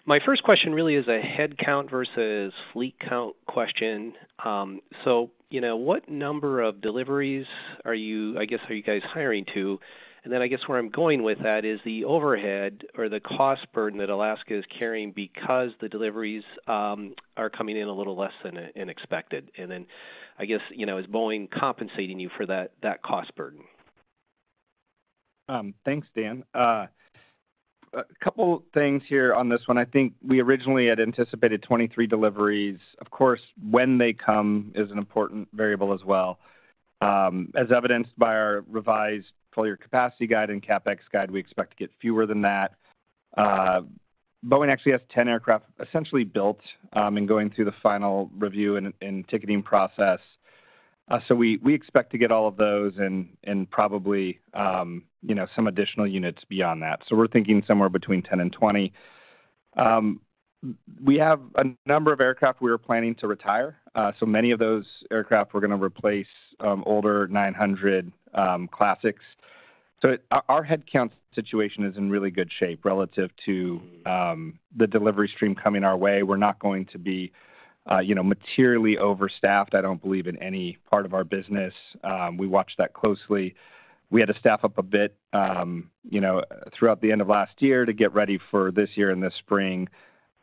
my first question really is a head count versus fleet count question. So, what number of deliveries are you guys hiring to? And then I guess where I'm going with that is the overhead or the cost burden that Alaska is carrying because the deliveries are coming in a little less than expected. And then I guess, is Boeing compensating you for that cost burden?
Thanks, Dan. A couple things here on this one. I think we originally had anticipated 23 deliveries. Of course, when they come is an important variable as well. As evidenced by our revised full-year capacity guide and CapEx guide, we expect to get fewer than that. Boeing actually has 10 aircraft essentially built and going through the final review and ticketing process. So we expect to get all of those and probably some additional units beyond that. So we're thinking somewhere between 10 and 20. We have a number of aircraft we were planning to retire. So many of those aircraft we're going to replace older 900 classics. So our headcount situation is in really good shape relative to the delivery stream coming our way. We're not going to be materially overstaffed. I don't believe in any part of our business. We watch that closely. We had to staff up a bit, throughout the end of last year to get ready for this year and this spring.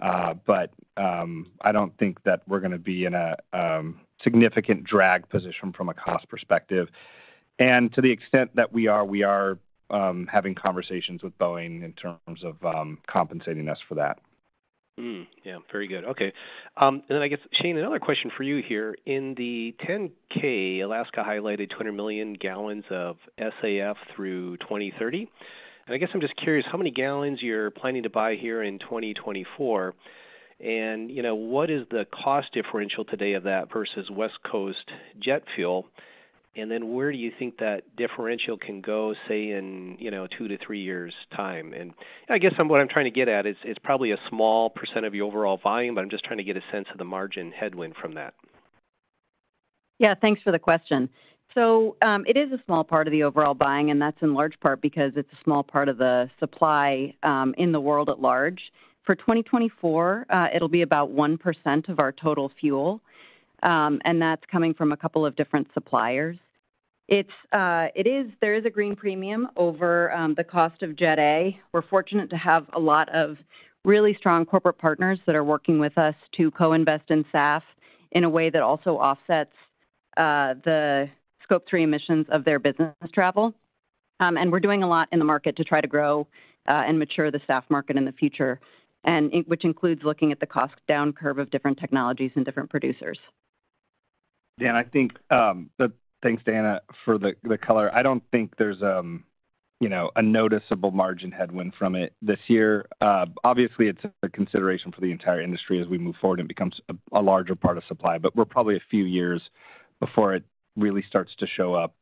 But I don't think that we're going to be in a significant drag position from a cost perspective. And to the extent that we are having conversations with Boeing in terms of compensating us for that.
Yeah, very good. Okay. And then I guess, Shane, another question for you here. In the 10K, Alaska highlighted 200 million gallons of SAF through 2030. And I guess I'm just curious how many gallons you're planning to buy here in 2024. And, what is the cost differential today of that versus West Coast jet fuel? And then where do you think that differential can go, say, in 2 to 3 years' time? And I guess what I'm trying to get at is it's probably a small % of your overall volume, but I'm just trying to get a sense of the margin headwind from that.
Yeah, thanks for the question. So it is a small part of the overall buying, and that's in large part because it's a small part of the supply in the world at large. For 2024, it'll be about 1% of our total fuel, and that's coming from a couple of different suppliers. There is a green premium over the cost of Jet A. We're fortunate to have a lot of really strong corporate partners that are working with us to co-invest in SAF in a way that also offsets the Scope 3 emissions of their business travel. And we're doing a lot in the market to try to grow and mature the SAF market in the future. which includes looking at the cost down curve of different technologies and different producers.
Dan, I think thanks, Dana, for the color. I don't think there's a noticeable margin headwind from it this year. Obviously, it's a consideration for the entire industry as we move forward and it becomes a larger part of supply, but we're probably a few years before it really starts to show up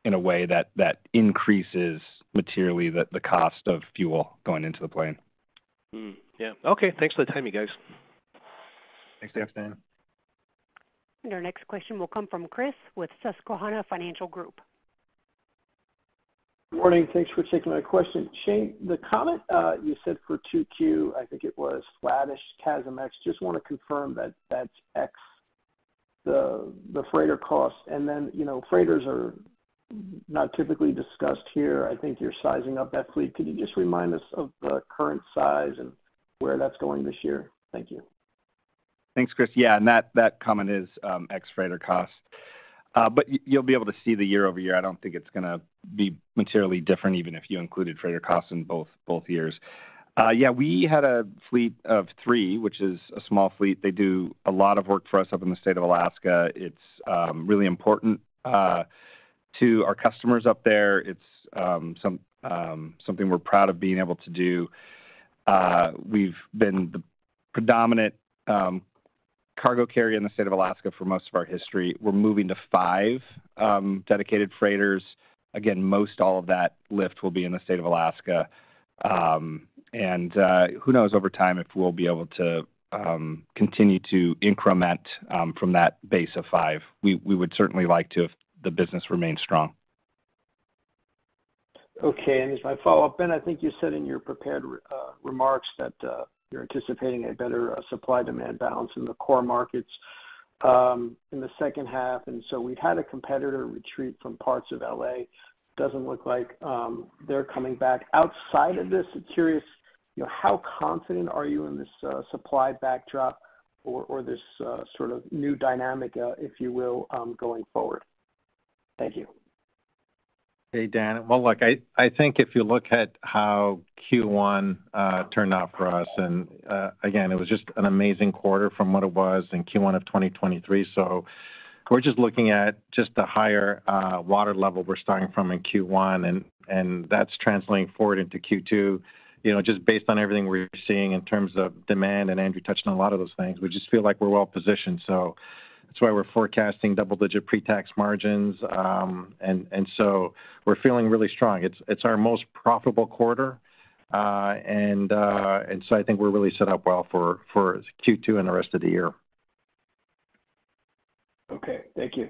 in a way that increases materially the cost of fuel going into the plane.
Yeah. Okay. Thanks for the time, you guys.
Thanks, Dan.
And our next question will come from Chris with Susquehanna Financial Group.
Good morning. Thanks for taking my question. Shane, the comment you said for 2Q, I think it was flattish CASM-ex. Just want to confirm that that's X the freighter costs. And then, freighters are not typically discussed here. I think you're sizing up that fleet. Could you just remind us of the current size and where that's going this year? Thank you.
Thanks, Chris. Yeah, and that comment is ex-freighter costs. But you'll be able to see the year-over-year. I don't think it's going to be materially different even if you included freighter costs in both years. Yeah, we had a fleet of 3, which is a small fleet. They do a lot of work for us up in the state of Alaska. It's really important to our customers up there. It's something we're proud of being able to do. We've been the predominant cargo carrier in the state of Alaska for most of our history. We're moving to 5 dedicated freighters. Again, most all of that lift will be in the state of Alaska. And who knows over time if we'll be able to continue to increment from that base of 5. We would certainly like to if the business remains strong.
Okay, and as my follow-up, Ben, I think you said in your prepared remarks that you're anticipating a better supply-demand balance in the core markets in the second half. And so we've had a competitor retreat from parts of LA. Doesn't look like they're coming back. Outside of this, I'm curious, how confident are you in this supply backdrop or this sort of new dynamic, if you will, going forward? Thank you.
Hey, Dan. Well, look, I think if you look at how Q1 turned out for us, and again, it was just an amazing quarter from what it was in Q1 of 2023. So we're just looking at just the higher water level we're starting from in Q1, and that's translating forward into Q2. Just based on everything we're seeing in terms of demand, and Andrew touched on a lot of those things, we just feel like we're well positioned. So that's why we're forecasting double-digit pre-tax margins, and so we're feeling really strong. It's our most profitable quarter, and so I think we're really set up well for Q2 and the rest of the year.
Okay, thank you.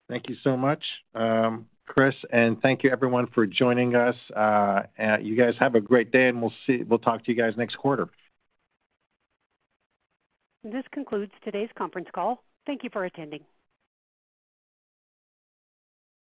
Thank you so much, Chris, and thank you everyone for joining us. You guys have a great day, and we'll talk to you guys next quarter.
This concludes today's conference call. Thank you for attending.